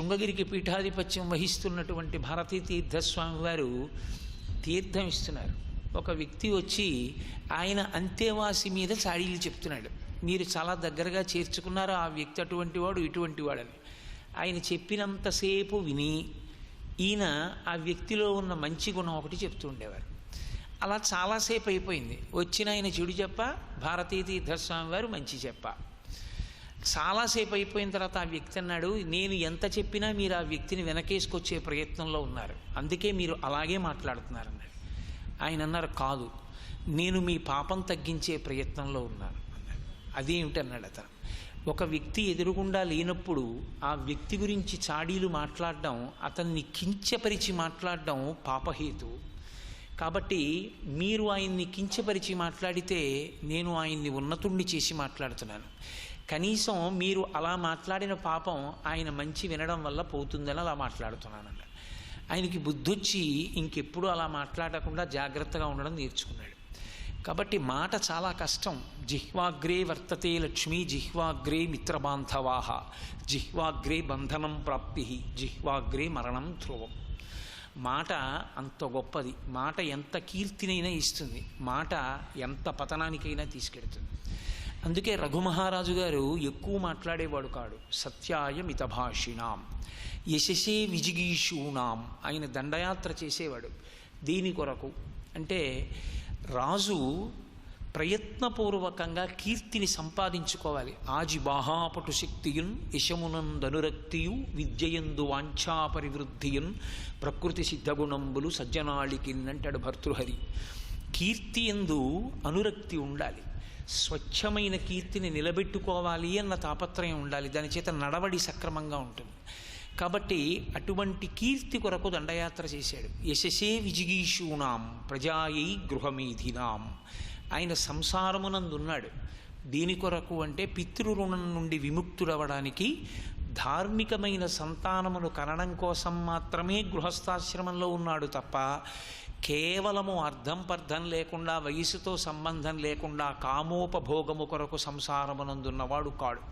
శృంగగిరికి పీఠాధిపత్యం వహిస్తున్నటువంటి భారతీ తీర్థస్వామి వారు తీర్థం ఇస్తున్నారు. ఒక వ్యక్తి వచ్చి ఆయన అంతేవాసి మీద చాడీలు చెప్తున్నాడు. మీరు చాలా దగ్గరగా చేర్చుకున్నారు, ఆ వ్యక్తి అటువంటి వాడు ఇటువంటి వాడని. ఆయన చెప్పినంతసేపు విని ఈయన ఆ వ్యక్తిలో ఉన్న మంచి గుణం ఒకటి చెప్తూ ఉండేవారు. అలా చాలాసేపు అయిపోయింది. వచ్చిన ఆయన చెడు చెప్ప, భారతీ తీర్థస్వామి వారు మంచి చెప్ప. చాలాసేపు అయిపోయిన తర్వాత ఆ వ్యక్తి అన్నాడు, నేను ఎంత చెప్పినా మీరు ఆ వ్యక్తిని వెనకేసుకొచ్చే ప్రయత్నంలో ఉన్నారు, అందుకే మీరు అలాగే మాట్లాడుతున్నారన్నాడు. ఆయన అన్నారు, కాదు, నేను మీ పాపం తగ్గించే ప్రయత్నంలో ఉన్నాను అన్నాడు. అదేమిటన్నాడు అతను. ఒక వ్యక్తి ఎదురుగుండా లేనప్పుడు ఆ వ్యక్తి గురించి చాడీలు మాట్లాడడం, అతన్ని కించపరిచి మాట్లాడడం పాపహేతు. కాబట్టి మీరు ఆయన్ని కించపరిచి మాట్లాడితే నేను ఆయన్ని ఉన్నతుణ్ణి చేసి మాట్లాడుతున్నాను. కనీసం మీరు అలా మాట్లాడిన పాపం ఆయన మంచి వినడం వల్ల పోతుందని అలా మాట్లాడుతున్నానండి. ఆయనకి బుద్ధొచ్చి ఇంకెప్పుడు అలా మాట్లాడకుండా జాగ్రత్తగా ఉండడం నేర్చుకున్నాడు. కాబట్టి మాట చాలా కష్టం. జిహ్వాగ్రే వర్తతే లక్ష్మీ, జిహ్వాగ్రే మిత్రబాంధవాహ, జిహ్వాగ్రే బంధనం ప్రాప్తి, జిహ్వాగ్రే మరణం ధ్రువం. మాట అంత గొప్పది. మాట ఎంత కీర్తినైనా ఇస్తుంది, మాట ఎంత పతనానికైనా తీసుకెడుతుంది. అందుకే రఘుమహారాజు గారు ఎక్కువ మాట్లాడేవాడు కాడు. సత్యాయ మితభాషిణాం యశసే విజిగీషూణాం. ఆయన దండయాత్ర చేసేవాడు. దీని కొరకు అంటే రాజు ప్రయత్నపూర్వకంగా కీర్తిని సంపాదించుకోవాలి. ఆజి బాహాపటు శక్తియున్ యశమునందనురక్తియు విద్యయందు వాంఛాపరివృద్ధియున్ ప్రకృతి సిద్ధగుణంబులు సజ్జనాళికిన్ అంటాడు భర్తృహరి. కీర్తి ఎందు అనురక్తి ఉండాలి. స్వచ్ఛమైన కీర్తిని నిలబెట్టుకోవాలి అన్న తాపత్రయం ఉండాలి. దాని చేత నడవడి సక్రమంగా ఉంటుంది. కాబట్టి అటువంటి కీర్తి కొరకు దండయాత్ర చేశాడు. యశసే విజిగీషూణాం ప్రజాయై గృహమేధినాం. ఆయన సంసారమునందున్నాడు. దీని కొరకు అంటే పితృరుణం నుండి విముక్తుడవడానికి, ధార్మికమైన సంతానమును కనడం కోసం మాత్రమే గృహస్థాశ్రమంలో ఉన్నాడు తప్ప కేవలము అర్థం పర్థం లేకుండా, వయసుతో సంబంధం లేకుండా కామోపభోగము కొరకు సంసారమునందున్నవాడు కాడు.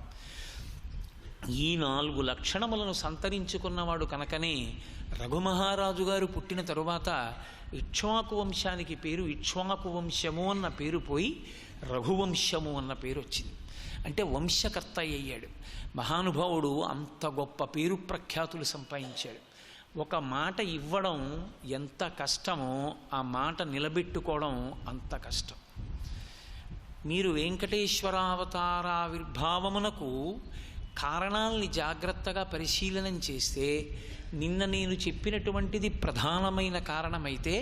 ఈ 4 లక్షణములను సంతరించుకున్నవాడు కనుకనే రఘుమహారాజు గారు పుట్టిన తరువాత ఇక్ష్వాకు వంశానికి పేరు ఇక్ష్వాకు వంశము అన్న పేరు పోయి రఘువంశము అన్న పేరు వచ్చింది. అంటే వంశకర్త అయ్యాడు. మహానుభావుడు అంత గొప్ప పేరు ప్రఖ్యాతులు సంపాదించాడు. ఒక మాట ఇవ్వడం ఎంత కష్టమో ఆ మాట నిలబెట్టుకోవడం అంత కష్టం. మీరు వెంకటేశ్వరావతారావిర్భావమునకు కారణాలని జాగ్రత్తగా పరిశీలనం చేస్తే నిన్న నేను చెప్పినటువంటిది ప్రధానమైన కారణమైతే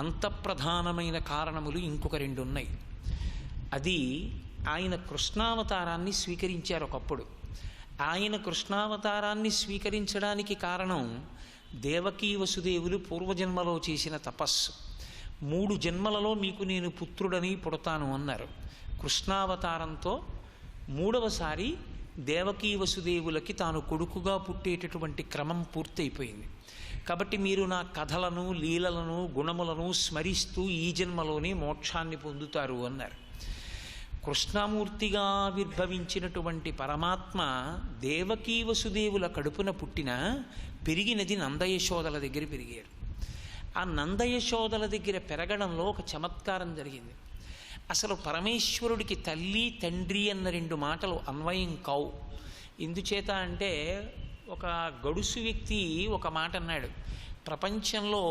అంత ప్రధానమైన కారణములు ఇంకొక 2 ఉన్నాయి. అది ఆయన కృష్ణావతారాన్ని స్వీకరించారు ఒకప్పుడు. ఆయన కృష్ణావతారాన్ని స్వీకరించడానికి కారణం దేవకీ వసుదేవులు పూర్వజన్మలో చేసిన తపస్సు. 3 జన్మలలో మీకు నేను పుత్రుడని పుడతాను అన్నారు. కృష్ణావతారంతో 3వసారి దేవకీ వసుదేవులకి తాను కొడుకుగా పుట్టేటటువంటి క్రమం పూర్తయిపోయింది. కాబట్టి మీరు నా కథలను, లీలలను, గుణములను స్మరిస్తూ ఈ జన్మలోనే మోక్షాన్ని పొందుతారు అన్నారు. కృష్ణమూర్తిగా ఆవిర్భవించినటువంటి పరమాత్మ దేవకీ వసుదేవుల కడుపున పుట్టిన పెరిగినది నందయశోదల దగ్గర పెరిగారు. ఆ నందయశోదల దగ్గర పెరగడంలో ఒక చమత్కారం జరిగింది. అసలు పరమేశ్వరుడికి తల్లి, తండ్రి అన్న 2 మాటలు అన్వయం కావు. ఎందుచేత అంటే ఒక గడుసు వ్యక్తి ఒక మాట అన్నాడు, ప్రపంచంలో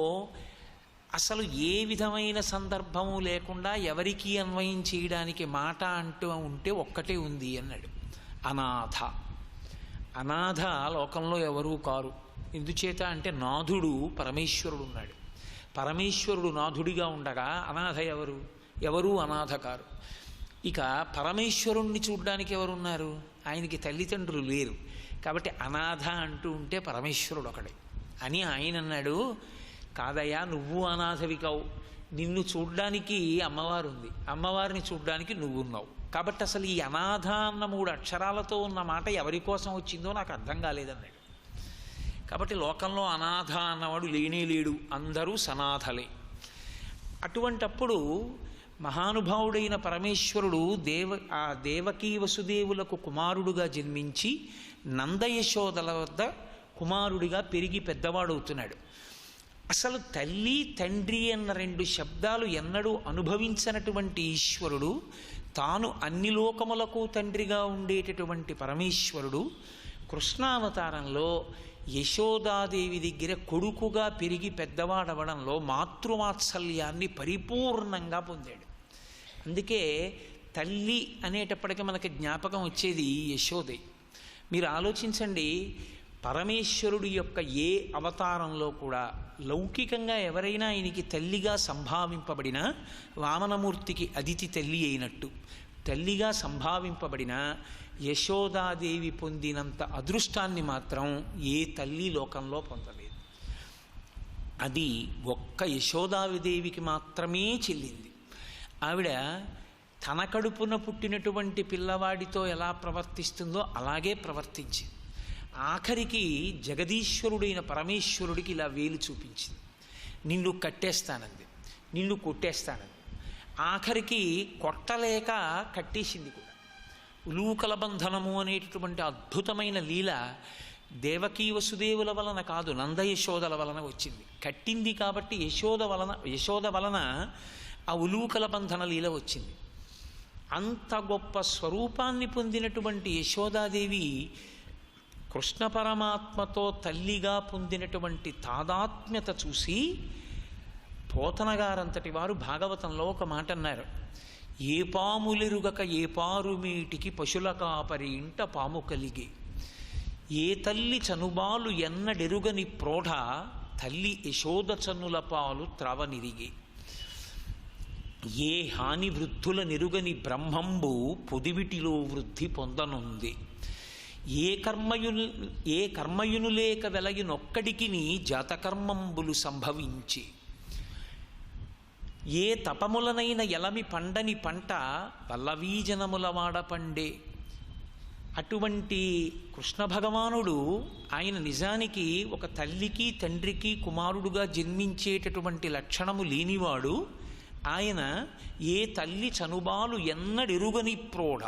అసలు ఏ విధమైన సందర్భము లేకుండా ఎవరికి అన్వయం చేయడానికి మాట అంటూ ఉంటే ఒక్కటే ఉంది అన్నాడు, అనాథ. అనాథ లోకంలో ఎవరూ కారు. ఎందుచేత అంటే నాథుడు పరమేశ్వరుడు ఉన్నాడు. పరమేశ్వరుడు నాథుడిగా ఉండగా అనాథ ఎవరు? ఎవరూ అనాథ కారు. ఇక పరమేశ్వరుణ్ణి చూడ్డానికి ఎవరున్నారు? ఆయనకి తల్లిదండ్రులు లేరు. కాబట్టి అనాథ అంటూ ఉంటే పరమేశ్వరుడు ఒకడే అని ఆయన అన్నాడు. కాదయ్యా, నువ్వు అనాథవి కావు. నిన్ను చూడ్డానికి అమ్మవారు ఉంది, అమ్మవారిని చూడ్డానికి నువ్వు ఉన్నావు. కాబట్టి అసలు ఈ అనాథ అన్న 3 అక్షరాలతో ఉన్న మాట ఎవరి కోసం వచ్చిందో నాకు అర్థం కాలేదన్నాడు. కాబట్టి లోకంలో అనాథ అన్నవాడు లేనే లేడు, అందరూ సనాథలే. అటువంటప్పుడు మహానుభావుడైన పరమేశ్వరుడు ఆ దేవకీ వసుదేవులకు కుమారుడుగా జన్మించి నందయశోదల వద్ద కుమారుడిగా పెరిగి పెద్దవాడవుతున్నాడు. అసలు తల్లి తండ్రి అన్న రెండు శబ్దాలు ఎన్నడూ అనుభవించినటువంటి ఈశ్వరుడు, తాను అన్ని లోకములకు తండ్రిగా ఉండేటటువంటి పరమేశ్వరుడు కృష్ణావతారంలో యశోదాదేవి దగ్గర కొడుకుగా పెరిగి పెద్దవాడవడంలో మాతృవాత్సల్యాన్ని పరిపూర్ణంగా పొందాడు. అందుకే తల్లి అనేటప్పటికీ మనకి జ్ఞాపకం వచ్చేది యశోదే. మీరు ఆలోచించండి, పరమేశ్వరుడు యొక్క ఏ అవతారంలో కూడా లౌకికంగా ఎవరైనా ఆయనకి తల్లిగా సంభావింపబడిన వామనమూర్తికి అదితి తల్లి అయినట్టు తల్లిగా సంభావింపబడిన యశోదాదేవి పొందినంత అదృష్టాన్ని మాత్రం ఏ తల్లి లోకంలో పొందలేదు. అది ఒక్క యశోదాదేవికి మాత్రమే చెల్లింది. ఆవిడ తన కడుపున పుట్టినటువంటి పిల్లవాడితో ఎలా ప్రవర్తిస్తుందో అలాగే ప్రవర్తించింది. ఆఖరికి జగదీశ్వరుడైన పరమేశ్వరుడికి ఇలా వేలు చూపించింది, నిన్ను కట్టేస్తానంది, నిన్ను కొట్టేస్తానంది. ఆఖరికి కొట్టలేక కట్టేసింది కూడా. ఉలూకల బంధనము అనేటటువంటి అద్భుతమైన లీల దేవకీ వసుదేవుల వలన కాదు, నందయశోదల వలన వచ్చింది. కట్టింది కాబట్టి యశోద వలన ఆ ఉలూకల బంధన లీల వచ్చింది. అంత గొప్ప స్వరూపాన్ని పొందినటువంటి యశోదాదేవి కృష్ణ పరమాత్మతో తల్లిగా పొందినటువంటి తాదాత్మ్యత చూసి పోతనగారంతటి వారు భాగవతంలో ఒక మాట అన్నారు, ఏ పాములెరుగక ఏ పారుమీటికి పశుల కాపరి ఇంట పాము కలిగి, ఏ తల్లి చనుబాలు ఎన్నడెరుగని ప్రోఢ తల్లి యశోద చనుల పాలు త్రవనిరిగి, ఏ హాని వృద్ధుల నిరుగని బ్రహ్మంబు పొదివిటిలో వృద్ధి పొందనుంది, ఏ కర్మయును లేక వెలయునొక్కడికి జాతకర్మంబులు సంభవించి, ఏ తపములనైన ఎలమి పండని పంట పల్లవీజనముల వాడ పండే. అటువంటి కృష్ణ భగవానుడు ఆయన నిజానికి ఒక తల్లికి తండ్రికి కుమారుడుగా జన్మించేటటువంటి లక్షణము లేనివాడు. ఆయన ఏ తల్లి చనుబాలు ఎన్నడెరుగని ప్రోఢ,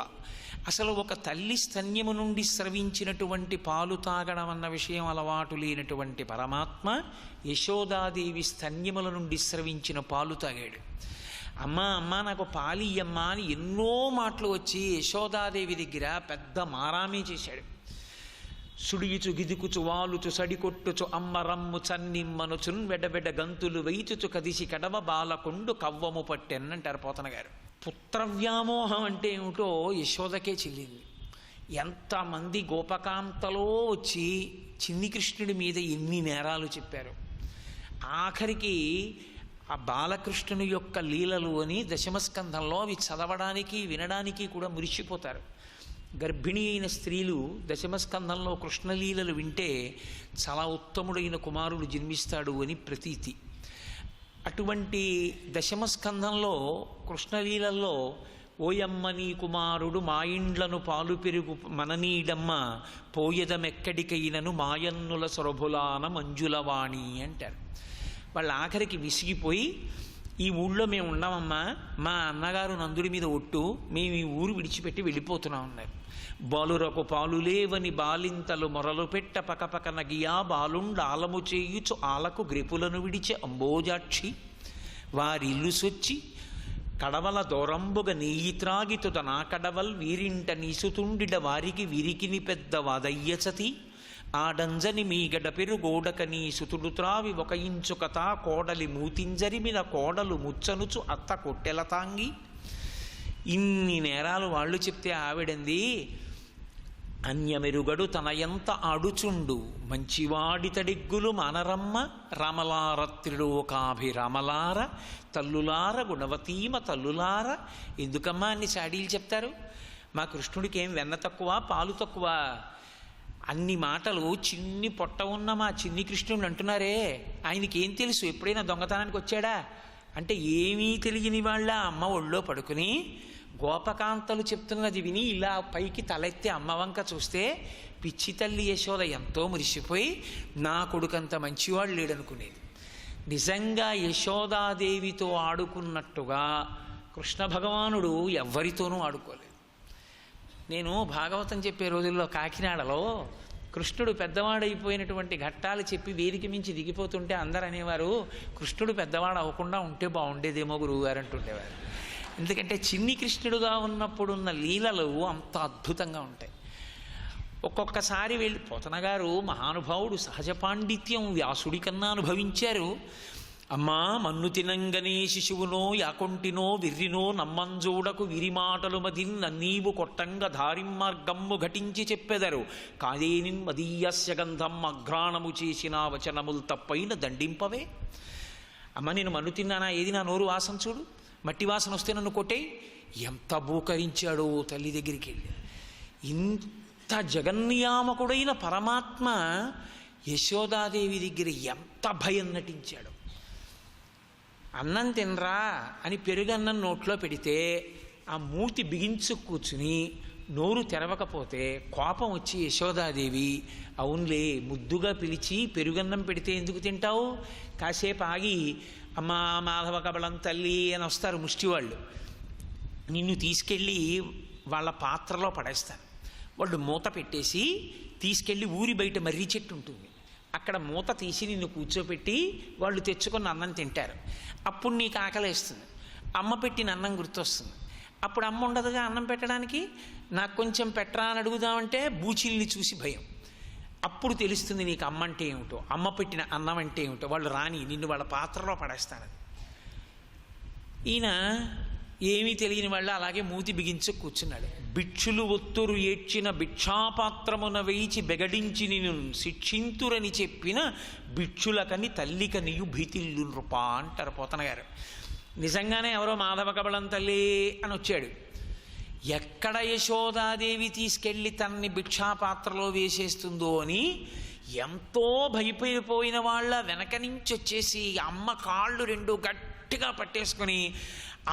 అసలు ఒక తల్లి స్తన్యము నుండి స్రవించినటువంటి పాలు తాగడం అన్న విషయం అలవాటు లేనటువంటి పరమాత్మ యశోదాదేవి స్తన్యముల నుండి స్రవించిన పాలు తాగాడు. అమ్మా అమ్మా నాకు పాలియ్యమ్మా అని ఎన్నో మాటలు వచ్చి యశోదాదేవి దగ్గర పెద్ద మారామే చేశాడు. సుడియుచు గిదుకుచు వాలుచు సడికొట్టుచు అమ్మరమ్ము చన్నిమ్మనుచున్ వెడబెడ గంతులు వైచుచు కదిసి కడవ బాలకొండు కవ్వము పట్టెన్నంటారు పోతన గారు. పుత్రవ్యామోహం అంటే ఏమిటో యశోదకే చెల్లింది. ఎంతమంది గోపకాంతలో వచ్చి చిన్ని కృష్ణుడి మీద ఎన్ని నేరాలు చెప్పారు. ఆఖరికి ఆ బాలకృష్ణుని యొక్క లీలలు అని దశమస్కంధంలో అవి చదవడానికి వినడానికి కూడా మురిసిపోతారు. గర్భిణి అయిన స్త్రీలు దశమస్కంధంలో కృష్ణలీలలు వింటే చాలా ఉత్తముడైన కుమారుడు జన్మిస్తాడు అని ప్రతీతి. అటువంటి దశమస్కంధంలో కృష్ణలీలల్లో ఓయమ్మ నీ కుమారుడు మా ఇండ్లను పాలు పెరుగు మననీడమ్మ పోయదమెక్కడికైనను మాయన్నుల సొరభులాన మంజులవాణి అంటారు. వాళ్ళ ఆఖరికి విసిగిపోయి ఈ ఊళ్ళో మేము ఉండమమ్మా, మా అన్నగారు నందుడి మీద ఒట్టు, మేము ఈ ఊరు విడిచిపెట్టి వెళ్ళిపోతున్నాం అన్నారు. బాలురకు పాలు లేవని బాలింతలు మొరలు పెట్ట పకపకన గియా బాలుండాలము చేయుచు ఆలకు గ్రెపులను విడిచి అంబోజాక్షి వారిల్లు సొచ్చి కడవల దూరంబుగ నెయ్యి త్రాగితుత నా కడవల్ వీరింట నీసుతుండిడ వారికి విరికిని పెద్ద వాదయ్యచతి ఆడంజని మీగడ పెరుగోడక నీ సుతుడు త్రావి ఒక ఇంచుకతా కోడలి మూతింజరిమిన కోడలు ముచ్చనుచు అత్త కొట్టెల తాంగి. ఇన్ని నేరాలు వాళ్ళు చెప్తే ఆవిడంది, అన్యమెరుగడు తన ఎంత ఆడుచుండు మంచివాడి తడిగ్గులు మానరమ్మ రమలార తల్లులార గుణవతీమ తల్లులార. ఎందుకమ్మా అన్ని చాడీలు చెప్తారు? మా కృష్ణుడికి ఏం వెన్న తక్కువ పాలు తక్కువ? అన్ని మాటలు చిన్ని పొట్ట ఉన్న మా చిన్ని కృష్ణుడు అంటున్నారే, ఆయనకి ఏం తెలుసు? ఎప్పుడైనా దొంగతనానికి వచ్చాడా? అంటే ఏమీ తెలియని వాళ్ళ అమ్మ ఒళ్ళో పడుకుని గోపకాంతలు చెప్తున్నది విని ఇలా పైకి తలెత్తి అమ్మ వంక చూస్తే పిచ్చి తల్లి యశోద ఎంతో మురిసిపోయి నా కొడుకంత మంచివాడు లేడనుకునేది. నిజంగా యశోదాదేవితో ఆడుకున్నట్టుగా కృష్ణ భగవానుడు ఎవ్వరితోనూ ఆడుకోలేదు. నేను భాగవతం చెప్పే రోజుల్లో కాకినాడలో కృష్ణుడు పెద్దవాడైపోయినటువంటి ఘట్టాలు చెప్పి వేదిక మించి దిగిపోతుంటే అందరు అనేవారు, కృష్ణుడు పెద్దవాడు అవ్వకుండా ఉంటే బాగుండేదేమో గురువుగారు అంటుండేవారు. ఎందుకంటే చిన్ని కృష్ణుడుగా ఉన్నప్పుడున్న లీలలు అంత అద్భుతంగా ఉంటాయి. ఒక్కొక్కసారి వెళ్ళి పోతన గారు మహానుభావుడు, సహజ పాండిత్యం వ్యాసుడి కన్నా అనుభవించారు. అమ్మా మన్ను తినంగనే శిశువునో యాకొంటినో విర్రినో నమ్మంజోడకు విరిమాటలు మదిన్ నన్నీవు కొట్టంగ ధారిం మార్గమ్ము ఘటించి చెప్పెదరు కాదేనిన్ మదీయస్య గంధం అఘ్రాణము చేసిన వచనములు తప్పైన దండింపవే. అమ్మ నేను మన్ను తిన్నానా, ఏది నా నోరు వాసన చూడు, మట్టి వాసన వస్తే నన్ను కొట్టే. ఎంత బూకరించాడో తల్లి దగ్గరికి వెళ్ళి. ఇంత జగన్నియామకుడైన పరమాత్మ యశోదాదేవి దగ్గర ఎంత భయం నటించాడు. అన్నం తినరా అని పెరుగన్నం నోట్లో పెడితే ఆ మూతి బిగించు కూర్చుని నోరు తెరవకపోతే కోపం వచ్చి యశోదాదేవి, అవునులే ముద్దుగా పిలిచి పెరుగన్నం పెడితే ఎందుకు తింటావు, కాసేపు ఆగి అమ్మా మాధవ కబళం తల్లి అని వస్తారు ముష్టివాళ్ళు, నిన్ను తీసుకెళ్ళి వాళ్ళ పాత్రలో పడేస్తారు. వాళ్ళు మూత పెట్టేసి తీసుకెళ్ళి ఊరి బయట మర్రి చెట్టు ఉంటుంది, అక్కడ మూత తీసి నిన్ను కూర్చోపెట్టి వాళ్ళు తెచ్చుకొని అన్నం తింటారు. అప్పుడు నీకు ఆకలేస్తుంది, అమ్మ పెట్టిన అన్నం గుర్తొస్తుంది. అప్పుడు అమ్మ ఉండదుగా అన్నం పెట్టడానికి, నాకు కొంచెం పెట్టరా అని అడుగుదామంటే బూచిల్ని చూసి భయం. అప్పుడు తెలుస్తుంది నీకు అమ్మ అంటే ఏమిటో, అమ్మ పెట్టిన అన్నం అంటే ఏమిటో. వాళ్ళు రాని నిన్ను వాళ్ళ పాత్రలో పడేస్తానని. ఈయన ఏమీ తెలియని వాళ్ళు అలాగే మూతి బిగించి కూర్చున్నాడు. భిక్షులు ఒత్తురు ఏడ్చిన భిక్షాపాత్రమున వేయిచి బెగడించి నిన్ను శిక్షింతురని చెప్పిన భిక్షులకని తల్లికనియు భీతిల్లు నృపా అంటారు పోతన గారు. నిజంగానే ఎవరో మాధవ కబళం తల్లి అని వచ్చాడు. ఎక్కడ యశోదాదేవి తీసుకెళ్ళి తనని భిక్షాపాత్రలో వేసేస్తుందో అని ఎంతో భయపడిపోయిన వాళ్ళ వెనక నుంచి వచ్చేసి అమ్మ కాళ్ళు రెండు గట్టిగా పట్టేసుకొని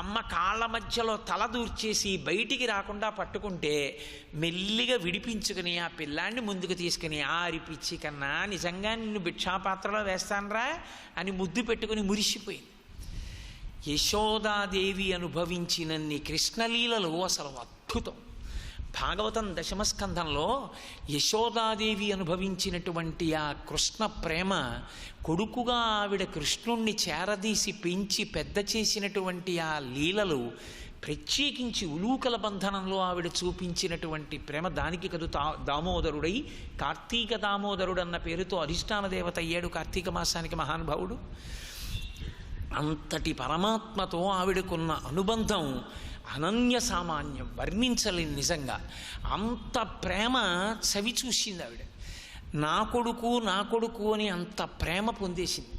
అమ్మ కాళ్ళ మధ్యలో తల దూర్చేసి బయటికి రాకుండా పట్టుకుంటే మెల్లిగా విడిపించుకుని ఆ పిల్లాన్ని ముందుకు తీసుకుని ఆరిపిచ్చి కన్నా నిజంగా నిన్ను భిక్షాపాత్రలో వేస్తానరా అని ముద్దు పెట్టుకుని మురిసిపోయింది. యశోదాదేవి అనుభవించినన్ని కృష్ణలీలలు అసలు అద్భుతం. భాగవతం దశమస్కంధంలో యశోదాదేవి అనుభవించినటువంటి ఆ కృష్ణ ప్రేమ, కొడుకుగా ఆవిడ కృష్ణుణ్ణి చేరదీసి పెంచి పెద్ద చేసినటువంటి ఆ లీలలు, ప్రత్యేకించి ఉలూకల బంధనంలో ఆవిడ చూపించినటువంటి ప్రేమ, దానికి కదు దామోదరుడై కార్తీక దామోదరుడు అన్న పేరుతో అధిష్టాన దేవత అయ్యాడు కార్తీక మాసానికి మహానుభావుడు. అంతటి పరమాత్మతో ఆవిడకున్న అనుబంధం అనన్య సామాన్యం, వర్ణించలేని. నిజంగా అంత ప్రేమ చవి చూసింది ఆవిడ. నా కొడుకు నా కొడుకు అని అంత ప్రేమ పొందేసింది.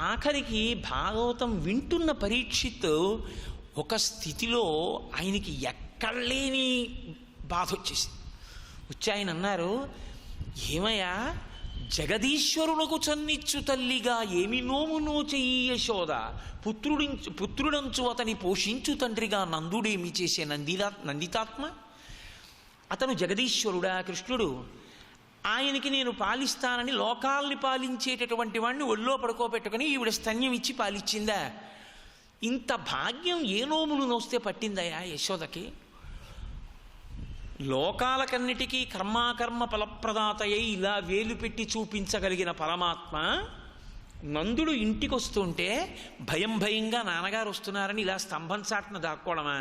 ఆఖరికి భాగవతం వింటున్న పరీక్షిత్ ఒక స్థితిలో ఆయనకి ఎక్కడలేని బాధ వచ్చేసింది. వచ్చి ఆయన అన్నారు, ఏమయ్యా జగదీశ్వరులకు చన్నిచ్చు తల్లిగా ఏమి నోమునో చెయ్యి యశోద, పుత్రుడంచు అతని పోషించు తండ్రిగా నందుడేమి చేసే నందితాత్మ. అతను జగదీశ్వరుడా కృష్ణుడు, ఆయనకి నేను పాలిస్తానని లోకాల్ని పాలించేటటువంటి వాడిని ఒళ్ళో పడుకోబెట్టుకుని ఈవిడ స్తన్యం ఇచ్చి పాలిచ్చిందా? ఇంత భాగ్యం ఏ నోములు నోస్తే పట్టిందయా యశోదకి? లోకాలకన్నిటికీ కర్మాకర్మ ఫలప్రదాతయ్యి ఇలా వేలు పెట్టి చూపించగలిగిన పరమాత్మ నందుడు ఇంటికి వస్తుంటే భయం భయంగా నాన్నగారు వస్తున్నారని ఇలా స్తంభం చాటున దాక్కోవడమా?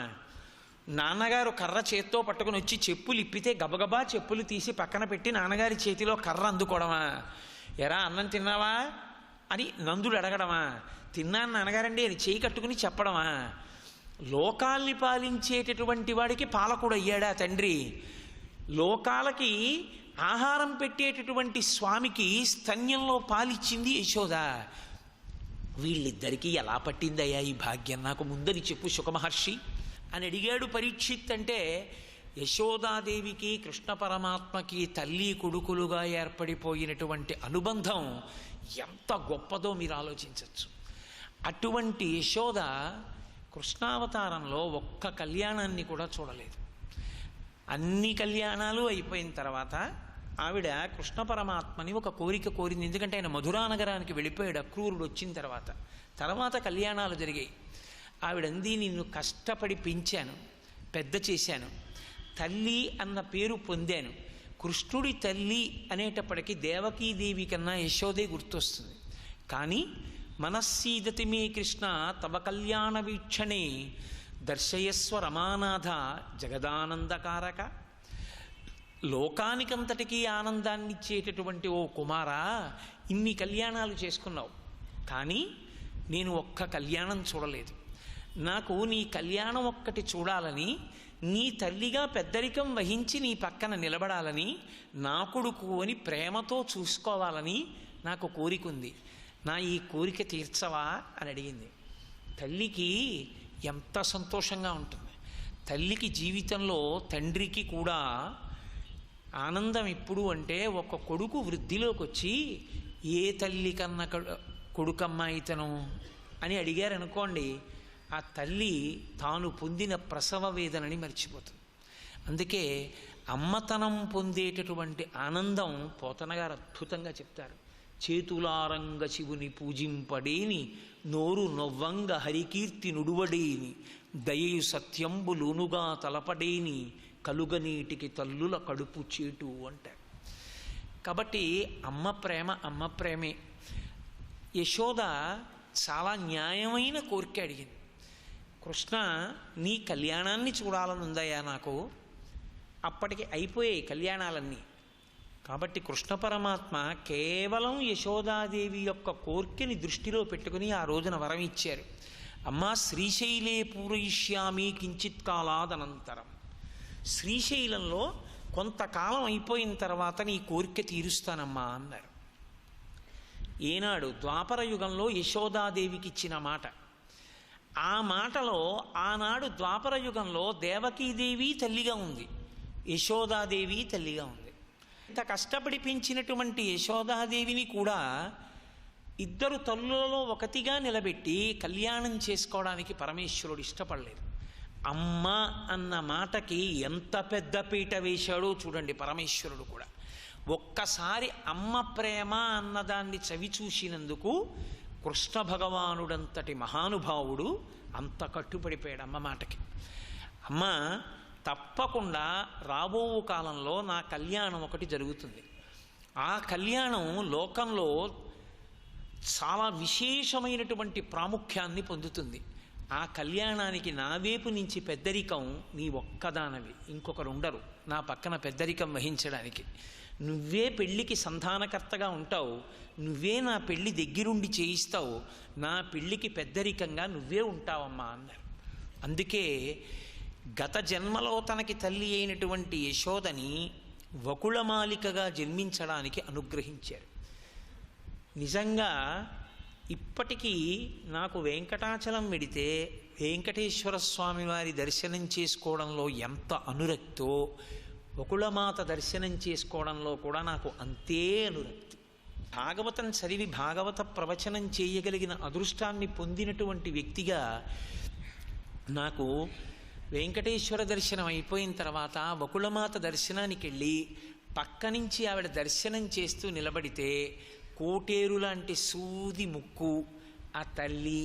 నాన్నగారు కర్ర చేత్తో పట్టుకుని వచ్చి చెప్పులు ఇప్పితే గబగబా చెప్పులు తీసి పక్కన పెట్టి నాన్నగారి చేతిలో కర్ర అందుకోవడమా? ఎరా అన్నం తిన్నావా అని నందుడు అడగడమా? తిన్నాను నాన్నగారండి అని చేయి కట్టుకుని చెప్పడమా? లోకాల్ని పాలించేటటువంటి వాడికి పాలకుడు అయ్యాడా తండ్రి? లోకాలకి ఆహారం పెట్టేటటువంటి స్వామికి స్తన్యంలో పాలిచ్చింది యశోద. వీళ్ళిద్దరికీ ఎలా పట్టిందయ్యా ఈ భాగ్యం నాకు ముందని చెప్పు శుకమహర్షి అని అడిగాడు పరీక్షిత్. అంటే యశోదాదేవికి కృష్ణ పరమాత్మకి తల్లి కొడుకులుగా ఏర్పడిపోయినటువంటి అనుబంధం ఎంత గొప్పదో మీరు ఆలోచించవచ్చు. అటువంటి యశోద కృష్ణావతారంలో ఒక్క కళ్యాణాన్ని కూడా చూడలేదు. అన్ని కళ్యాణాలు అయిపోయిన తర్వాత ఆవిడ కృష్ణ పరమాత్మని ఒక కోరిక కోరింది. ఎందుకంటే ఆయన మధురా నగరానికి వెళ్ళిపోయాడు అక్రూరుడు వచ్చిన తర్వాత కళ్యాణాలు జరిగాయి. ఆవిడంది, నిన్ను కష్టపడి పెంచాను, పెద్ద చేశాను, తల్లి అన్న పేరు పొందాను, కృష్ణుడి తల్లి అనేటప్పటికీ దేవకీదేవి కన్నా యశోదే గుర్తొస్తుంది. కానీ మనస్సీదతి మే కృష్ణ తవ కళ్యాణ వీక్షణే దర్శయస్వ రమానాథ జగదానందకారక. లోకానికంతటికీ ఆనందాన్ని ఇచ్చేటటువంటి ఓ కుమారా, ఇన్ని కళ్యాణాలు చేసుకున్నావు, కానీ నేను ఒక్క కళ్యాణం చూడలేదు. నాకు నీ కళ్యాణం ఒక్కటి చూడాలని, నీ తల్లిగా పెద్దరికం వహించి నీ పక్కన నిలబడాలని, నా కొడుకు అని ప్రేమతో చూసుకోవాలని నాకు కోరిక ఉంది. నా ఈ కోరిక తీర్చవా అని అడిగింది. తల్లికి ఎంత సంతోషంగా ఉంటుంది. తల్లికి జీవితంలో తండ్రికి కూడా ఆనందం ఎప్పుడు అంటే, ఒక కొడుకు వృద్ధిలోకి వచ్చి ఏ తల్లి కన్నా కొడుకమ్మా ఇతను అని అడిగారనుకోండి, ఆ తల్లి తాను పొందిన ప్రసవ వేదనని మర్చిపోతుంది. అందుకే అమ్మతనం పొందేటటువంటి ఆనందం పోతన గారు అద్భుతంగా చెప్తారు. చేతులారంగ శివుని పూజింపడేని, నోరు నొవ్వంగ హరికీర్తి నుడువడేని, దయయు సత్యంబులునుగా తలపడేని, కలుగనీటికి తల్లుల కడుపు చేటు అంటారు. కాబట్టి అమ్మ ప్రేమ అమ్మ ప్రేమే. యశోద చాలా న్యాయమైన కోరిక అడిగింది. కృష్ణ, నీ కళ్యాణాన్ని చూడాలని ఉందయ్యా నాకు. అప్పటికి అయిపోయాయి కళ్యాణాలన్నీ. కాబట్టి కృష్ణ పరమాత్మ కేవలం యశోదాదేవి యొక్క కోరికని దృష్టిలో పెట్టుకుని ఆ రోజున వరం ఇచ్చారు. అమ్మా, శ్రీశైలే పూరయిష్యామి కించిత్ కాలాదనంతరం. శ్రీశైలంలో కొంతకాలం అయిపోయిన తర్వాత నీ కోరిక తీరుస్తానమ్మా అన్నారు. ఏనాడు? ద్వాపర యుగంలో యశోదాదేవికి ఇచ్చిన మాట. ఆ మాటలో ఆనాడు ద్వాపర యుగంలో దేవకీదేవి తల్లిగా ఉంది, యశోదాదేవి తల్లిగా ఉంది. ఇంత కష్టపడి పెంచినటువంటి యశోదాదేవిని కూడా ఇద్దరు తల్లులలో ఒకటిగా నిలబెట్టి కళ్యాణం చేసుకోవడానికి పరమేశ్వరుడు ఇష్టపడలేదు. అమ్మ అన్న మాటకి ఎంత పెద్ద పీట వేశాడో చూడండి పరమేశ్వరుడు కూడా. ఒక్కసారి అమ్మ ప్రేమ అన్నదాన్ని చవి చూసినందుకు కృష్ణ భగవానుడంతటి మహానుభావుడు అంత కట్టుబడిపోయాడు అమ్మ మాటకి. అమ్మ, తప్పకుండా రాబో కాలంలో నా కళ్యాణం ఒకటి జరుగుతుంది. ఆ కళ్యాణం లోకంలో చాలా విశేషమైనటువంటి ప్రాముఖ్యాన్ని పొందుతుంది. ఆ కళ్యాణానికి నా వైపు నుంచి పెద్దరికం నీ ఒక్కదానవి, ఇంకొకరు ఉండరు నా పక్కన పెద్దరికం వహించడానికి. నువ్వే పెళ్ళికి సంధానకర్తగా ఉంటావు, నువ్వే నా పెళ్ళి దగ్గరుండి చేయిస్తావు, నా పెళ్ళికి పెద్దరికంగా నువ్వే ఉంటావమ్మా అన్నారు. అందుకే గత జన్మలో తనకి తల్లి అయినటువంటి యశోదని వకుళమాలికగా జన్మించడానికి అనుగ్రహించారు. నిజంగా ఇప్పటికీ నాకు వెంకటాచలం వెడితే వెంకటేశ్వర స్వామి వారి దర్శనం చేసుకోవడంలో ఎంత అనురక్తో, వకుళమాత దర్శనం చేసుకోవడంలో కూడా నాకు అంతే అనురక్తి. భాగవతం చదివి భాగవత ప్రవచనం చేయగలిగిన అదృష్టాన్ని పొందినటువంటి వ్యక్తిగా నాకు వెంకటేశ్వర దర్శనం అయిపోయిన తర్వాత వకుళమాత దర్శనానికి వెళ్ళి పక్క నుంచి ఆవిడ దర్శనం చేస్తూ నిలబడితే కోటేరు లాంటి సూది ముక్కు ఆ తల్లి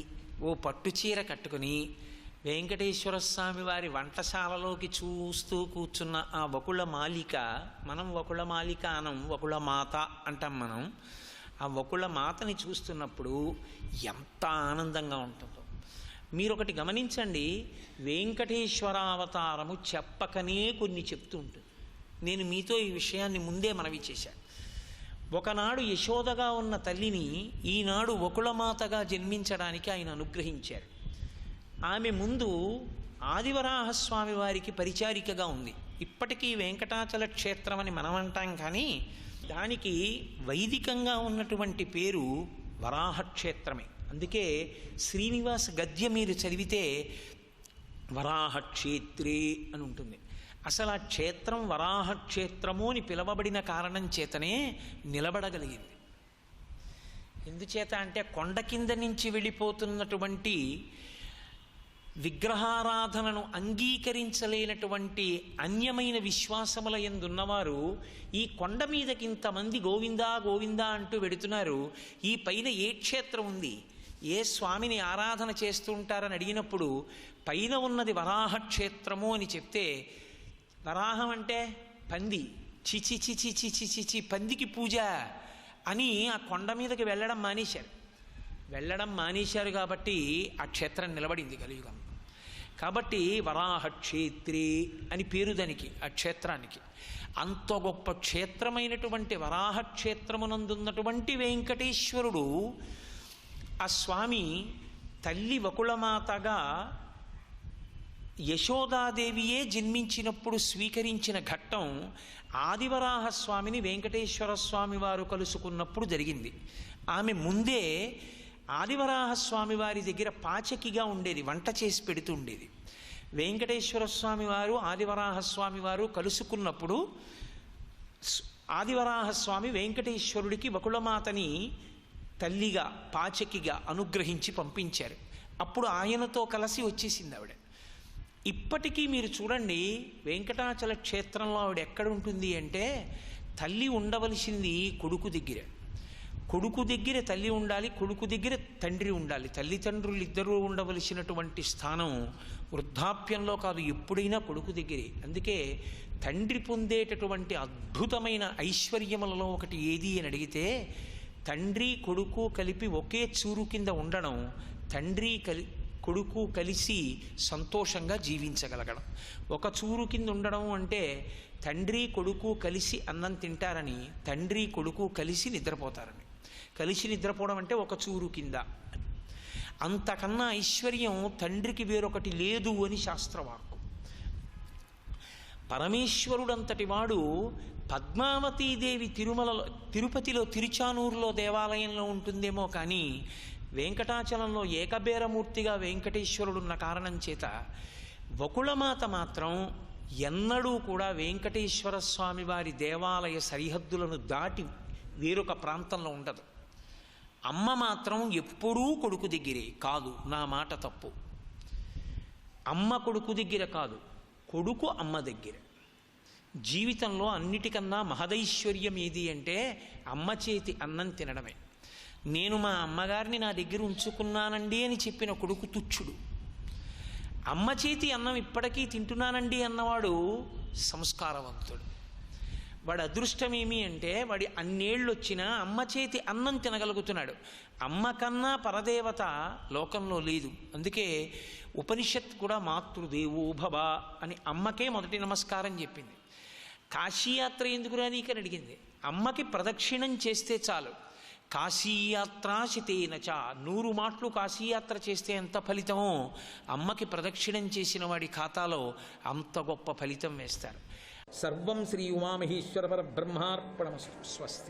ఓ పట్టుచీర కట్టుకుని వెంకటేశ్వర స్వామి వారి వంటశాలలోకి చూస్తూ కూర్చున్న ఆ వకుళమాలిక, మనం వకుళమాలిక అనం, వకుళమాత అంటాం మనం. ఆ వకుళమాతని చూస్తున్నప్పుడు ఎంత ఆనందంగా ఉంటుందో మీరు ఒకటి గమనించండి. వెంకటేశ్వరావతారము చెప్పకనే కొన్ని చెప్తూ ఉంటుంది. నేను మీతో ఈ విషయాన్ని ముందే మనవి చేశాను. ఒకనాడు యశోదగా ఉన్న తల్లిని ఈనాడు వకుళమాతగా జన్మించడానికి ఆయన అనుగ్రహించారు. ఆమె ముందు ఆదివరాహస్వామి వారికి పరిచారికగా ఉంది. ఇప్పటికీ వెంకటాచల క్షేత్రం అని మనం అంటాం, కానీ దానికి వైదికంగా ఉన్నటువంటి పేరు వరాహక్షేత్రమే. అందుకే శ్రీనివాస గద్య మీరు చదివితే వరాహక్షేత్రే అని ఉంటుంది. అసలు ఆ క్షేత్రం వరాహక్షేత్రము అని పిలవబడిన కారణం చేతనే నిలబడగలిగింది. ఎందుచేత అంటే కొండ కింద నుంచి వెళ్ళిపోతున్నటువంటి విగ్రహారాధనను అంగీకరించలేనటువంటి అన్యమైన విశ్వాసముల యందున్నవారు ఈ కొండ మీదకి ఇంతమంది గోవిందా గోవిందా అంటూ వెడుతున్నారు, ఈ పైన ఏ క్షేత్రం ఉంది, ఏ స్వామిని ఆరాధన చేస్తూ ఉంటారని అడిగినప్పుడు పైన ఉన్నది వరాహక్షేత్రము అని చెప్తే, వరాహం అంటే పంది, చిచి చిచి చిచి చిచి పందికి పూజ అని ఆ కొండ మీదకి వెళ్ళడం మానేశారు కాబట్టి ఆ క్షేత్రం నిలబడింది కలియుగం. కాబట్టి వరాహ క్షేత్రే అని పేరు దానికి, ఆ క్షేత్రానికి. అంత గొప్ప క్షేత్రమైనటువంటి వరాహ క్షేత్రమునందున్నటువంటి వెంకటేశ్వరుడు, ఆ స్వామి తల్లి వకుళమాతగా యశోదాదేవియే జన్మించినప్పుడు స్వీకరించిన ఘట్టం ఆదివరాహస్వామిని వెంకటేశ్వర స్వామి వారు కలుసుకున్నప్పుడు జరిగింది. ఆమె ముందే ఆదివరాహస్వామి వారి దగ్గర పాచకిగా ఉండేది, వంట చేసి పెడుతూ ఉండేది. వెంకటేశ్వర స్వామి వారు ఆదివరాహస్వామి వారు కలుసుకున్నప్పుడు ఆదివరాహస్వామి వెంకటేశ్వరుడికి వకుళమాతని తల్లిగా పాచకిగా అనుగ్రహించి పంపించారు. అప్పుడు ఆయనతో కలిసి వచ్చేసింది ఆవిడ. ఇప్పటికీ మీరు చూడండి, వెంకటాచల క్షేత్రంలో ఆవిడ ఎక్కడ ఉంటుంది అంటే, తల్లి ఉండవలసింది కొడుకు దగ్గర తల్లి ఉండాలి, కొడుకు దగ్గర తండ్రి ఉండాలి. తల్లిదండ్రులు ఇద్దరూ ఉండవలసినటువంటి స్థానం వృద్ధాప్యంలో కాదు, ఎప్పుడైనా కొడుకు దగ్గరే. అందుకే తండ్రి పొందేటటువంటి అద్భుతమైన ఐశ్వర్యములలో ఒకటి ఏది అని అడిగితే, తండ్రి కొడుకు కలిపి ఒకే చూరు కింద ఉండడం, కొడుకు కలిసి సంతోషంగా జీవించగలగడం. ఒక చూరు కింద ఉండడం అంటే తండ్రి కొడుకు కలిసి అన్నం తింటారని, తండ్రి కొడుకు కలిసి నిద్రపోతారని. కలిసి నిద్రపోవడం అంటే ఒక చూరు కింద. అంతకన్నా ఐశ్వర్యం తండ్రికి వేరొకటి లేదు అని శాస్త్రవాక్కు. పరమేశ్వరుడంతటి వాడు పద్మావతీదేవి తిరుపతిలో తిరుచానూరులో దేవాలయంలో ఉంటుందేమో కానీ వెంకటాచలంలో ఏకబేరమూర్తిగా వెంకటేశ్వరుడున్న కారణం చేత వకుళమాత మాత్రం ఎన్నడూ కూడా వెంకటేశ్వర స్వామి వారి దేవాలయ సరిహద్దులను దాటి వేరొక ప్రాంతంలో ఉండదు. అమ్మ మాత్రం ఎప్పుడూ కొడుకు దగ్గరే. కాదు, నా మాట తప్పు. అమ్మ కొడుకు దగ్గర కాదు, కొడుకు అమ్మ దగ్గర. జీవితంలో అన్నిటికన్నా మహదైశ్వర్యం ఏది అంటే అమ్మ చేతి అన్నం తినడమే. నేను మా అమ్మగారిని నా దగ్గర ఉంచుకున్నానండి అని చెప్పిన కొడుకు తుచ్చుడు. అమ్మ చేతి అన్నం ఇప్పటికీ తింటున్నానండి అన్నవాడు సంస్కారవంతుడు. వాడి అదృష్టం ఏమి అంటే, వాడి అన్నేళ్ళు వచ్చినా అమ్మ చేతి అన్నం తినగలుగుతున్నాడు. అమ్మ కన్నా పరదేవత లోకంలో లేదు. అందుకే ఉపనిషత్ కూడా మాతృదేవో భవ అని అమ్మకే మొదటి నమస్కారం చెప్పింది. కాశీయాత్ర ఎందుకురా నీకని అడిగింది. అమ్మకి ప్రదక్షిణం చేస్తే చాలు. కాశీయాత్రాశితేనచ, 100 మాటలు కాశీయాత్ర చేస్తే ఎంత ఫలితమో అమ్మకి ప్రదక్షిణం చేసిన వాడి ఖాతాలో అంత గొప్ప ఫలితం వేస్తారు. సర్వం శ్రీ ఉమామహేశ్వర పరబ్రహ్మార్పణమస్తు. స్వస్తి.